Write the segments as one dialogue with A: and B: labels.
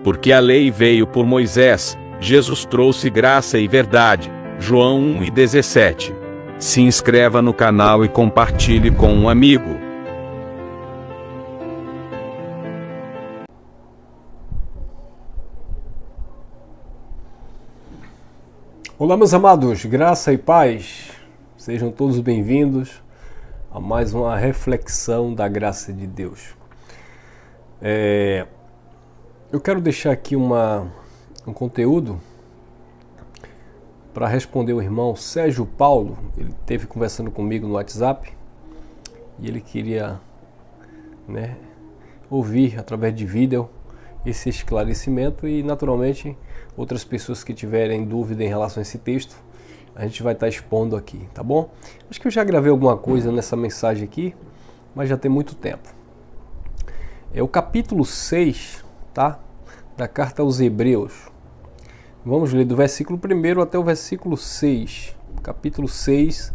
A: Porque a lei veio por Moisés, Jesus trouxe graça e verdade. João 1:17. Se inscreva no canal e compartilhe com um amigo.
B: Olá, meus amados, graça e paz, sejam todos bem-vindos a mais uma reflexão da graça de Deus. Eu quero deixar aqui um conteúdo para responder o irmão Sérgio Paulo. Ele esteve conversando comigo no WhatsApp e ele queria ouvir através de vídeo esse esclarecimento e, naturalmente, outras pessoas que tiverem dúvida em relação a esse texto, a gente vai estar expondo aqui, tá bom? Acho que eu já gravei alguma coisa nessa mensagem aqui, mas já tem muito tempo. É o capítulo 6, tá? Da carta aos Hebreus. Vamos ler do versículo 1 até o versículo 6. Capítulo 6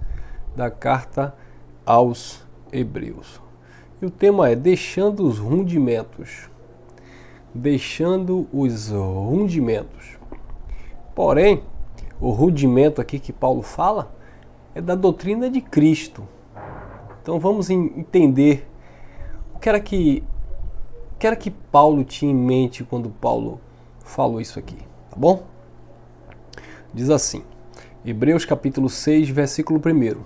B: da carta aos Hebreus. E o tema é deixando os rudimentos. Deixando os rudimentos. Porém, o rudimento aqui que Paulo fala é da doutrina de Cristo. Então vamos entender o que era que Paulo tinha em mente quando Paulo falou isso aqui, tá bom? Diz assim, Hebreus capítulo 6, versículo 1.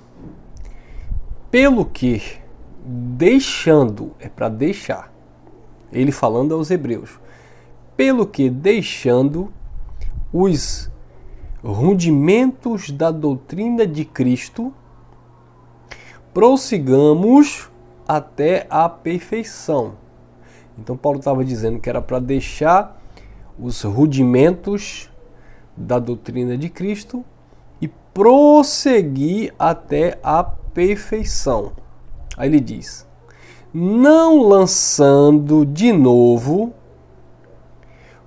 B: Pelo que, deixando, é para deixar, ele falando aos hebreus, pelo que deixando os rudimentos da doutrina de Cristo, prossigamos até a perfeição. Então Paulo estava dizendo que era para deixar os rudimentos da doutrina de Cristo e prosseguir até a perfeição. Aí ele diz, não lançando de novo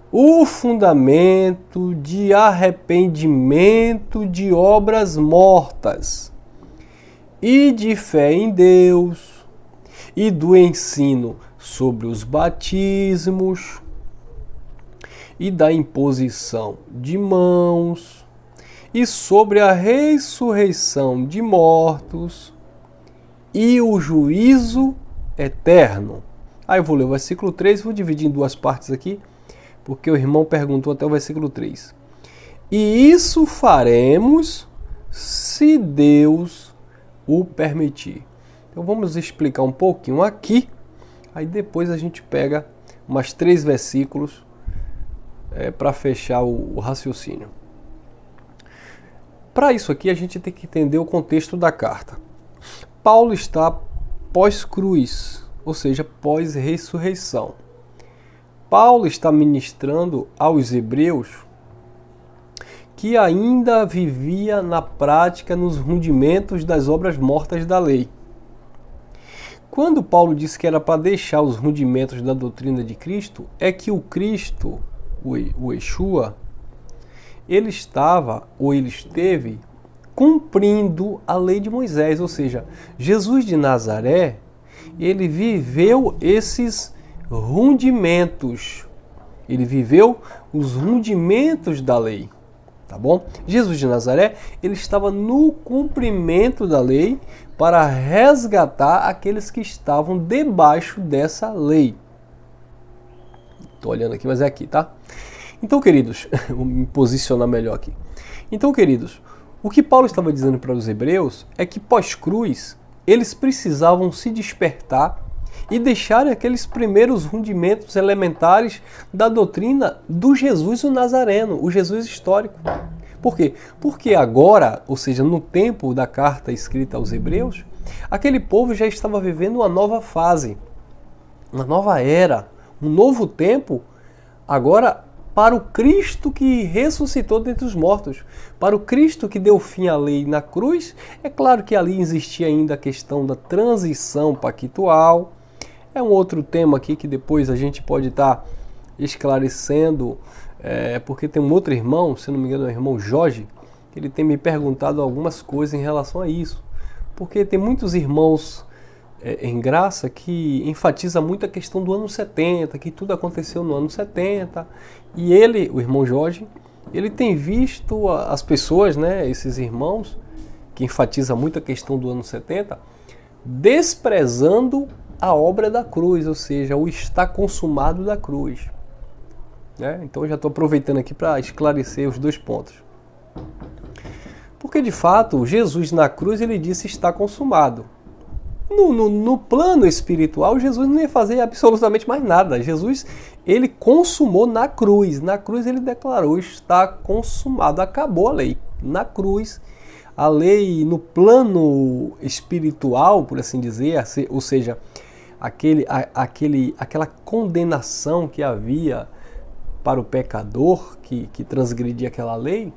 B: o fundamento de arrependimento de obras mortas e de fé em Deus e do ensino sobre os batismos e da imposição de mãos e sobre a ressurreição de mortos e o juízo eterno. Aí eu vou ler o versículo 3, vou dividir em duas partes aqui, porque o irmão perguntou até o versículo 3. E isso faremos se Deus o permitir. Então vamos explicar um pouquinho aqui, aí depois a gente pega umas 3 versículos para fechar o raciocínio. Para isso aqui a gente tem que entender o contexto da carta. Paulo está pós-cruz, ou seja, pós-ressurreição. Paulo está ministrando aos hebreus que ainda vivia na prática nos rudimentos das obras mortas da lei. Quando Paulo disse que era para deixar os rudimentos da doutrina de Cristo, é que o Cristo, o Yeshua, ele esteve cumprindo a lei de Moisés, ou seja, Jesus de Nazaré, ele viveu esses rudimentos. Ele viveu os rudimentos da lei, tá bom? Jesus de Nazaré, ele estava no cumprimento da lei para resgatar aqueles que estavam debaixo dessa lei. Estou olhando aqui, mas é aqui, tá? Então, queridos, vou me posicionar melhor aqui. Então, queridos, o que Paulo estava dizendo para os hebreus é que pós-cruz, eles precisavam se despertar e deixarem aqueles primeiros rudimentos elementares da doutrina do Jesus o Nazareno, o Jesus histórico. Por quê? Porque agora, ou seja, no tempo da carta escrita aos Hebreus, aquele povo já estava vivendo uma nova fase, uma nova era, um novo tempo, agora para o Cristo que ressuscitou dentre os mortos, para o Cristo que deu fim à lei na cruz. É claro que ali existia ainda a questão da transição pactual. É um outro tema aqui que depois a gente pode estar esclarecendo, porque tem um outro irmão, se não me engano é o irmão Jorge, ele tem me perguntado algumas coisas em relação a isso. Porque tem muitos irmãos em Graça que enfatiza muito a questão do ano 70, que tudo aconteceu no ano 70, e ele, o irmão Jorge, ele tem visto as pessoas, né, esses irmãos, que enfatiza muito a questão do ano 70, desprezando a obra da cruz, ou seja, o está consumado da cruz. Né? Então eu já estou aproveitando aqui para esclarecer os dois pontos. Porque de fato, Jesus na cruz ele disse está consumado. No plano espiritual, Jesus não ia fazer absolutamente mais nada. Jesus, ele consumou na cruz. Na cruz ele declarou, está consumado, acabou a lei. Na cruz, a lei no plano espiritual, por assim dizer, ou seja, aquela condenação que havia para o pecador que transgredia aquela lei,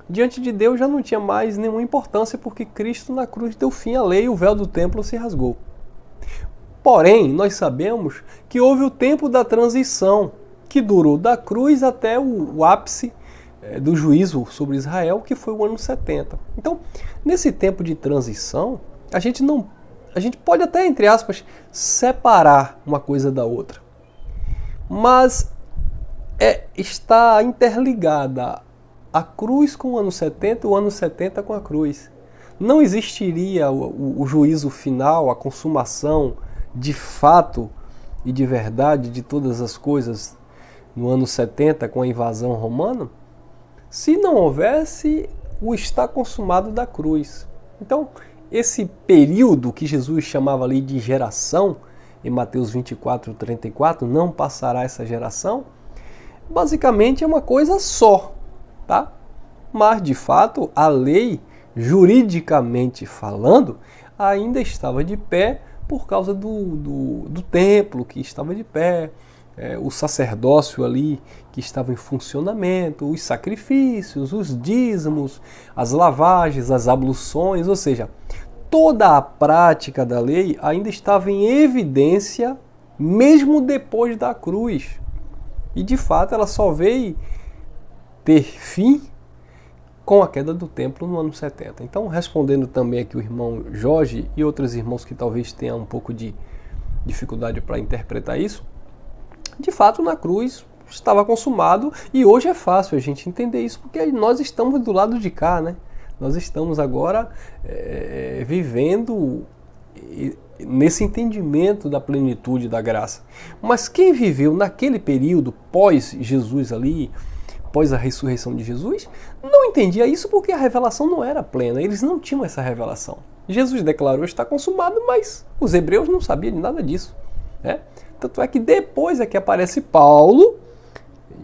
B: diante de Deus já não tinha mais nenhuma importância, porque Cristo na cruz deu fim à lei e o véu do templo se rasgou. Porém, nós sabemos que houve o tempo da transição, que durou da cruz até o ápice do juízo sobre Israel, que foi o ano 70. Então, nesse tempo de transição, a gente pode até, entre aspas, separar uma coisa da outra. Mas está interligada a cruz com o ano 70, o ano 70 com a cruz. Não existiria o juízo final, a consumação de fato e de verdade de todas as coisas no ano 70 com a invasão romana, se não houvesse o está consumado da cruz. Então, esse período que Jesus chamava ali de geração, em Mateus 24, 34, não passará essa geração, basicamente é uma coisa só. Tá? Mas, de fato, a lei, juridicamente falando, ainda estava de pé por causa do templo que estava de pé, o sacerdócio ali que estava em funcionamento, os sacrifícios, os dízimos, as lavagens, as abluções, ou seja, toda a prática da lei ainda estava em evidência mesmo depois da cruz. E, de fato, ela só veio ter fim com a queda do templo no ano 70. Então, respondendo também aqui o irmão Jorge e outros irmãos que talvez tenham um pouco de dificuldade para interpretar isso, de fato, na cruz estava consumado, e hoje é fácil a gente entender isso, porque nós estamos do lado de cá, né? Nós estamos agora vivendo nesse entendimento da plenitude da graça. Mas quem viveu naquele período pós-Jesus ali, após a ressurreição de Jesus, não entendia isso porque a revelação não era plena, eles não tinham essa revelação. Jesus declarou está consumado, mas os hebreus não sabiam de nada disso. Né? Tanto é que depois é que aparece Paulo,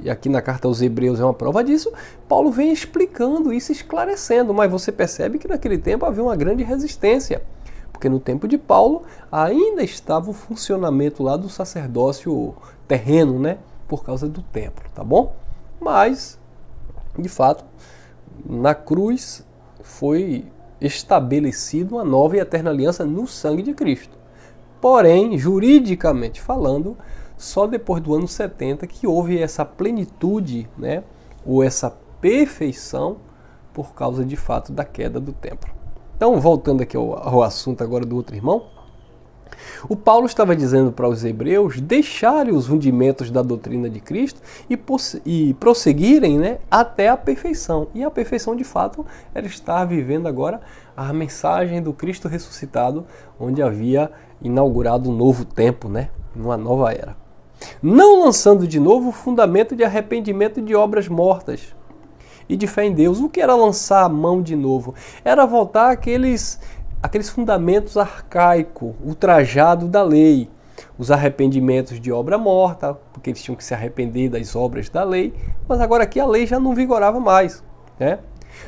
B: e aqui na carta aos Hebreus é uma prova disso, Paulo vem explicando isso, esclarecendo, mas você percebe que naquele tempo havia uma grande resistência, porque no tempo de Paulo ainda estava o funcionamento lá do sacerdócio terreno, né, por causa do templo, tá bom? Mas, de fato, na cruz foi estabelecida uma nova e eterna aliança no sangue de Cristo. Porém, juridicamente falando, só depois do ano 70 que houve essa plenitude, né, ou essa perfeição por causa, de fato, da queda do templo. Então, voltando aqui ao assunto agora do outro irmão, o Paulo estava dizendo para os hebreus deixarem os rudimentos da doutrina de Cristo e prosseguirem, né, até a perfeição. E a perfeição, de fato, era estar vivendo agora a mensagem do Cristo ressuscitado, onde havia inaugurado um novo tempo, né, uma nova era. Não lançando de novo o fundamento de arrependimento de obras mortas e de fé em Deus. O que era lançar a mão de novo? Era voltar aqueles fundamentos arcaicos, ultrajados da lei, os arrependimentos de obra morta, porque eles tinham que se arrepender das obras da lei, mas agora aqui a lei já não vigorava mais, né?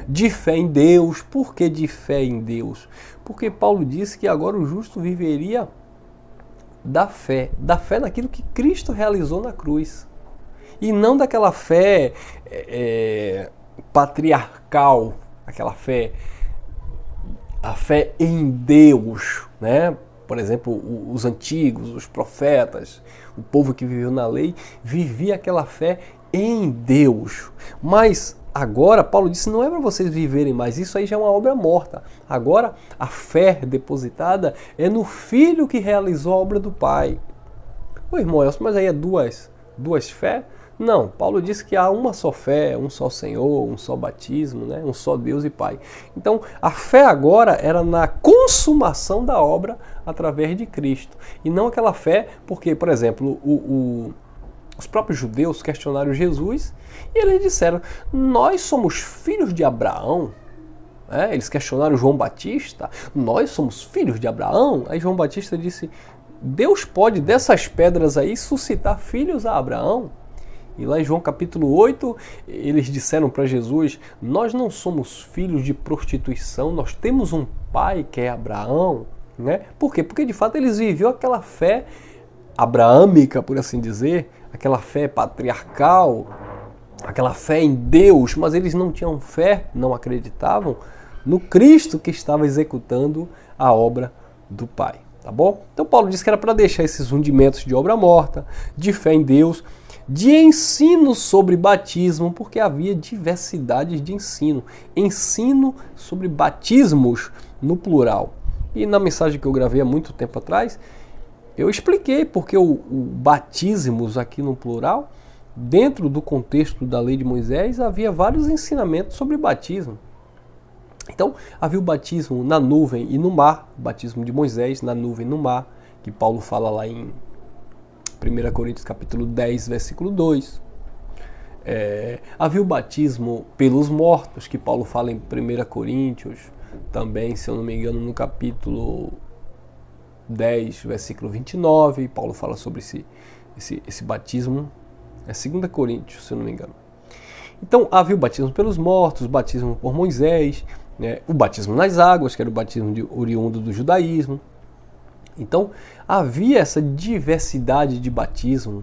B: De fé em Deus. Por que de fé em Deus? Porque Paulo disse que agora o justo viveria da fé naquilo que Cristo realizou na cruz, e não daquela fé patriarcal, aquela fé, a fé em Deus, né? Por exemplo, os antigos, os profetas, o povo que viveu na lei, vivia aquela fé em Deus. Mas agora, Paulo disse, não é para vocês viverem mais, isso aí já é uma obra morta. Agora, a fé depositada é no Filho que realizou a obra do Pai. Ô irmão Elcio, mas aí é duas fé? Não, Paulo disse que há uma só fé, um só Senhor, um só batismo, né? Um só Deus e Pai. Então, a fé agora era na consumação da obra através de Cristo. E não aquela fé, porque, por exemplo, os próprios judeus questionaram Jesus e eles disseram, nós somos filhos de Abraão. Eles questionaram João Batista, nós somos filhos de Abraão. Aí João Batista disse, Deus pode dessas pedras aí suscitar filhos a Abraão. E lá em João capítulo 8, eles disseram para Jesus, nós não somos filhos de prostituição, nós temos um pai que é Abraão. Né? Por quê? Porque de fato eles viviam aquela fé abraâmica, por assim dizer, aquela fé patriarcal, aquela fé em Deus, mas eles não tinham fé, não acreditavam no Cristo que estava executando a obra do Pai. Tá bom? Então Paulo disse que era para deixar esses rudimentos de obra morta, de fé em Deus, de ensino sobre batismo, porque havia diversidades de ensino. Ensino sobre batismos no plural. E na mensagem que eu gravei há muito tempo atrás, eu expliquei porque o batismos aqui no plural, dentro do contexto da lei de Moisés, havia vários ensinamentos sobre batismo. Então, havia o batismo na nuvem e no mar, o batismo de Moisés na nuvem e no mar, que Paulo fala lá em 1 Coríntios capítulo 10, versículo 2. Havia o batismo pelos mortos, que Paulo fala em 1 Coríntios, também, se eu não me engano, no capítulo 10, versículo 29, Paulo fala sobre esse batismo, é 2 Coríntios, se eu não me engano. Então, havia o batismo pelos mortos, o batismo por Moisés, né, o batismo nas águas, que era o batismo oriundo do judaísmo. Então, havia essa diversidade de batismo,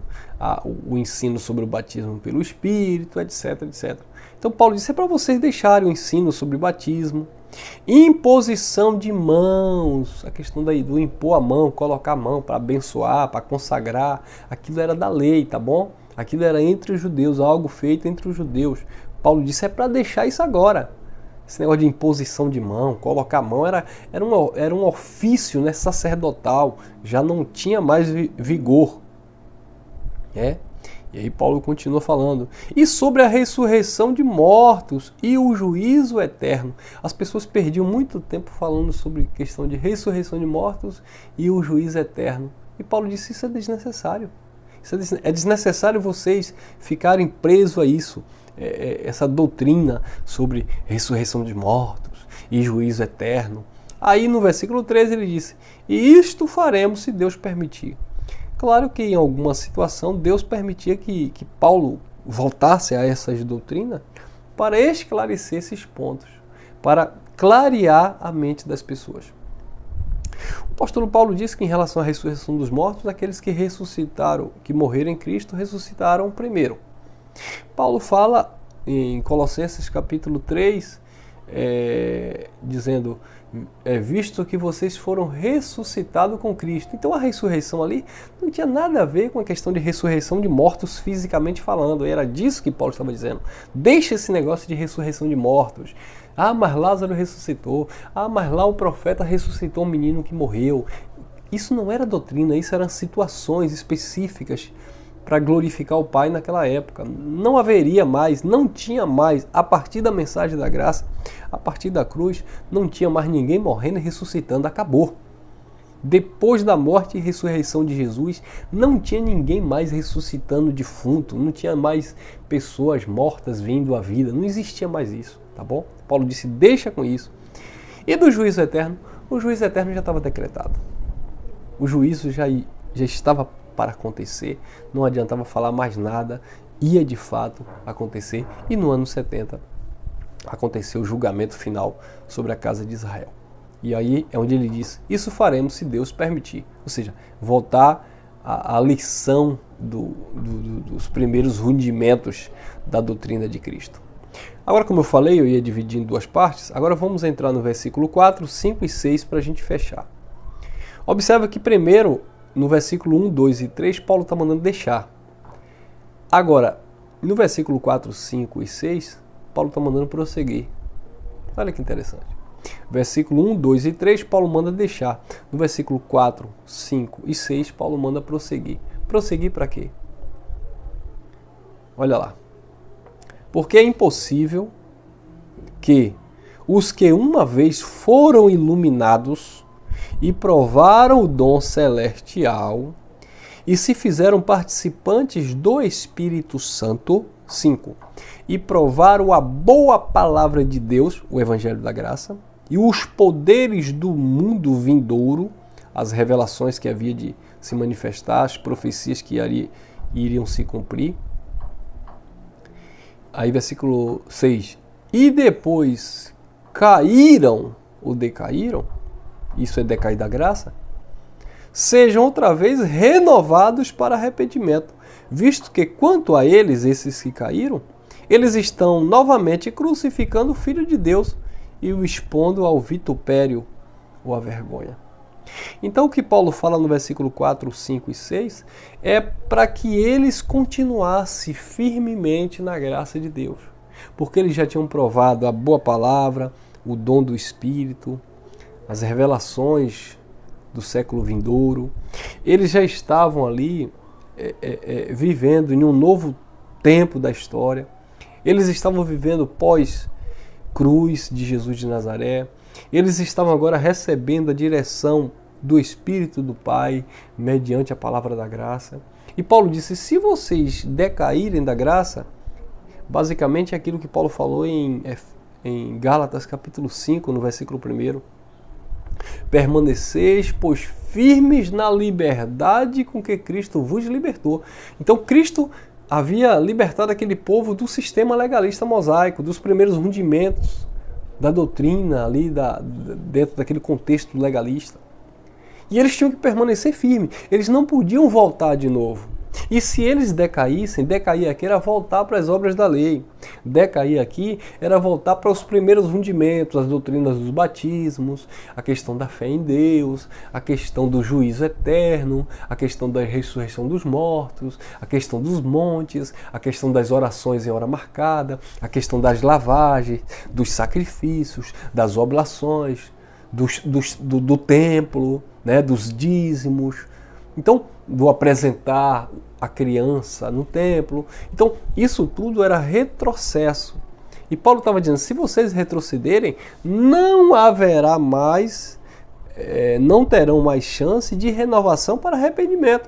B: o ensino sobre o batismo pelo Espírito, etc, etc. Então, Paulo disse, é para vocês deixarem o ensino sobre batismo, imposição de mãos, a questão do impor a mão, colocar a mão para abençoar, para consagrar, aquilo era da lei, tá bom? Aquilo era entre os judeus, algo feito entre os judeus. Paulo disse, é para deixar isso agora. Esse negócio de imposição de mão, colocar a mão, era um ofício, né, sacerdotal, já não tinha mais vigor. E aí Paulo continua falando. E sobre a ressurreição de mortos e o juízo eterno. As pessoas perdiam muito tempo falando sobre questão de ressurreição de mortos e o juízo eterno. E Paulo disse, isso é desnecessário. É desnecessário vocês ficarem presos a isso. Essa doutrina sobre ressurreição de mortos e juízo eterno. Aí no versículo 13 ele disse, e isto faremos se Deus permitir. Claro que em alguma situação Deus permitia que Paulo voltasse a essas doutrinas para esclarecer esses pontos, para clarear a mente das pessoas. O apóstolo Paulo disse que em relação à ressurreição dos mortos, aqueles que ressuscitaram, que morreram em Cristo, ressuscitaram primeiro. Paulo fala em Colossenses capítulo 3, dizendo, visto que vocês foram ressuscitados com Cristo. Então a ressurreição ali não tinha nada a ver com a questão de ressurreição de mortos fisicamente falando. Era disso que Paulo estava dizendo. Deixa esse negócio de ressurreição de mortos. Ah, mas Lázaro ressuscitou. Ah, mas lá o profeta ressuscitou um menino que morreu. Isso não era doutrina, isso eram situações específicas para glorificar o Pai naquela época. Não haveria mais, não tinha mais, a partir da mensagem da graça, a partir da cruz, não tinha mais ninguém morrendo e ressuscitando, acabou. Depois da morte e ressurreição de Jesus, não tinha ninguém mais ressuscitando defunto, não tinha mais pessoas mortas vindo à vida, não existia mais isso, tá bom? Paulo disse, deixa com isso. E do juízo eterno? O juízo eterno já estava decretado. O juízo já estava para acontecer, não adiantava falar mais nada, ia de fato acontecer, e no ano 70 aconteceu o julgamento final sobre a casa de Israel. E aí é onde ele diz, isso faremos se Deus permitir, ou seja, voltar à lição dos primeiros rudimentos da doutrina de Cristo. Agora, como eu falei, eu ia dividir em duas partes, agora vamos entrar no versículo 4, 5 e 6 para a gente fechar. Observa que primeiro, no versículo 1, 2 e 3, Paulo está mandando deixar. Agora, no versículo 4, 5 e 6, Paulo está mandando prosseguir. Olha que interessante. Versículo 1, 2 e 3, Paulo manda deixar. No versículo 4, 5 e 6, Paulo manda prosseguir. Prosseguir para quê? Olha lá. Porque é impossível que os que uma vez foram iluminados e provaram o dom celestial e se fizeram participantes do Espírito Santo, 5, e provaram a boa palavra de Deus, o Evangelho da Graça, e os poderes do mundo vindouro, as revelações que havia de se manifestar, as profecias que iriam se cumprir. Aí versículo 6, e depois caíram ou decaíram, isso é decair da graça, sejam outra vez renovados para arrependimento, visto que quanto a eles, esses que caíram, eles estão novamente crucificando o Filho de Deus e o expondo ao vitupério ou à vergonha. Então o que Paulo fala no versículo 4, 5 e 6 é para que eles continuassem firmemente na graça de Deus, porque eles já tinham provado a boa palavra, o dom do Espírito, as revelações do século vindouro. Eles já estavam ali vivendo em um novo tempo da história. Eles estavam vivendo pós-cruz de Jesus de Nazaré. Eles estavam agora recebendo a direção do Espírito do Pai mediante a palavra da graça. E Paulo disse, se vocês decaírem da graça, basicamente é aquilo que Paulo falou em Gálatas capítulo 5, no versículo 1. Permaneceis, pois, firmes na liberdade com que Cristo vos libertou. Então Cristo havia libertado aquele povo do sistema legalista mosaico, dos primeiros rudimentos da doutrina ali dentro daquele contexto legalista. E eles tinham que permanecer firmes, eles não podiam voltar de novo. E se eles decaíssem, decair aqui era voltar para as obras da lei. Decair aqui era voltar para os primeiros rudimentos, as doutrinas dos batismos, a questão da fé em Deus, a questão do juízo eterno, a questão da ressurreição dos mortos, a questão dos montes, a questão das orações em hora marcada, a questão das lavagens, dos sacrifícios, das oblações, do templo, né, dos dízimos. Então, do apresentar a criança no templo. Então, isso tudo era retrocesso. E Paulo estava dizendo, se vocês retrocederem, não haverá mais, não terão mais chance de renovação para arrependimento.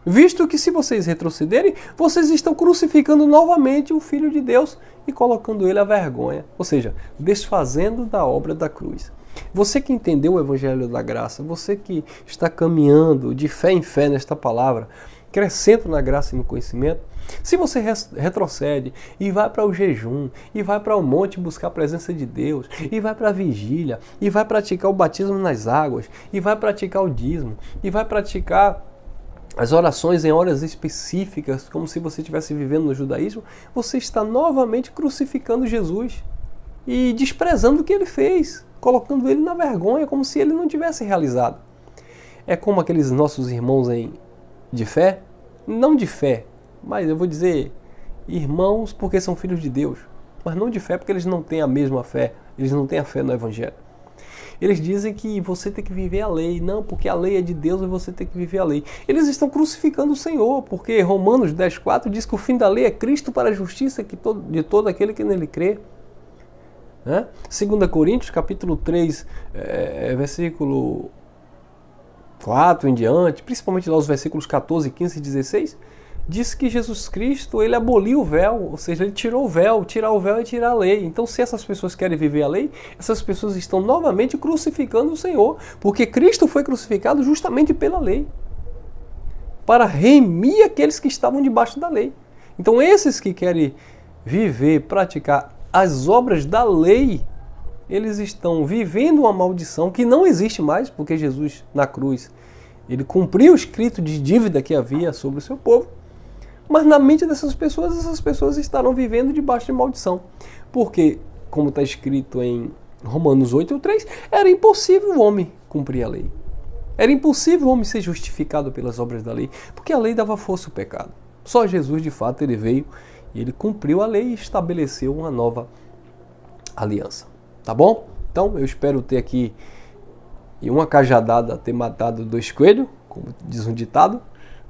B: Visto que se vocês retrocederem, vocês estão crucificando novamente o Filho de Deus e colocando ele à vergonha. Ou seja, desfazendo da obra da cruz. Você que entendeu o Evangelho da Graça, você que está caminhando de fé em fé nesta palavra, crescendo na graça e no conhecimento, se você retrocede e vai para o jejum, e vai para o monte buscar a presença de Deus, e vai para a vigília, e vai praticar o batismo nas águas, e vai praticar o dízimo, e vai praticar as orações em horas específicas, como se você estivesse vivendo no judaísmo, você está novamente crucificando Jesus e desprezando o que ele fez, colocando ele na vergonha, como se ele não tivesse realizado. É como aqueles nossos irmãos de fé, não de fé, mas eu vou dizer irmãos porque são filhos de Deus, mas não de fé porque eles não têm a mesma fé, eles não têm a fé no Evangelho. Eles dizem que você tem que viver a lei, não, porque a lei é de Deus e você tem que viver a lei. Eles estão crucificando o Senhor, porque Romanos 10,4 diz que o fim da lei é Cristo para a justiça de todo aquele que nele crê. 2 Coríntios, capítulo 3, versículo 4 em diante, principalmente lá os versículos 14, 15 e 16, diz que Jesus Cristo, ele aboliu o véu, ou seja, ele tirou o véu. Tirar o véu é tirar a lei. Então, se essas pessoas querem viver a lei, essas pessoas estão novamente crucificando o Senhor, porque Cristo foi crucificado justamente pela lei, para remir aqueles que estavam debaixo da lei. Então, esses que querem viver, praticar as obras da lei, eles estão vivendo uma maldição que não existe mais, porque Jesus, na cruz, ele cumpriu o escrito de dívida que havia sobre o seu povo. Mas na mente dessas pessoas, essas pessoas estarão vivendo debaixo de maldição. Porque, como está escrito em Romanos 8:3, era impossível o homem cumprir a lei. Era impossível o homem ser justificado pelas obras da lei, porque a lei dava força ao pecado. Só Jesus, de fato, ele veio E ele cumpriu a lei e estabeleceu uma nova aliança. Tá bom? Então eu espero ter aqui uma cajadada, ter matado 2 coelhos, como diz um ditado,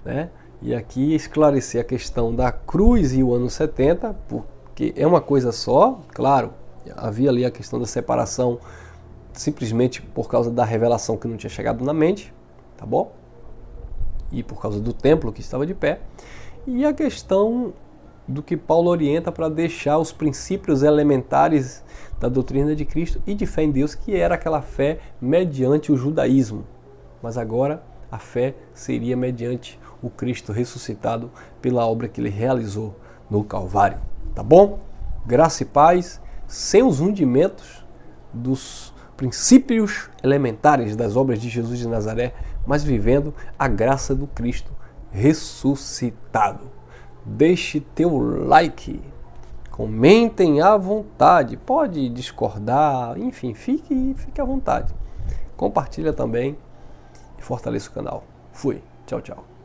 B: né? E aqui esclarecer a questão da cruz e o ano 70, porque é uma coisa só, claro, havia ali a questão da separação simplesmente por causa da revelação que não tinha chegado na mente, tá bom? E por causa do templo que estava de pé. E a questão do que Paulo orienta para deixar os princípios elementares da doutrina de Cristo e de fé em Deus, que era aquela fé mediante o judaísmo. Mas agora a fé seria mediante o Cristo ressuscitado pela obra que ele realizou no Calvário. Tá bom? Graça e paz, sem os rundimentos dos princípios elementares das obras de Jesus de Nazaré, mas vivendo a graça do Cristo ressuscitado. Deixe teu like, comentem à vontade, pode discordar, enfim, fique à vontade. Compartilha também e fortaleça o canal. Fui, tchau, tchau.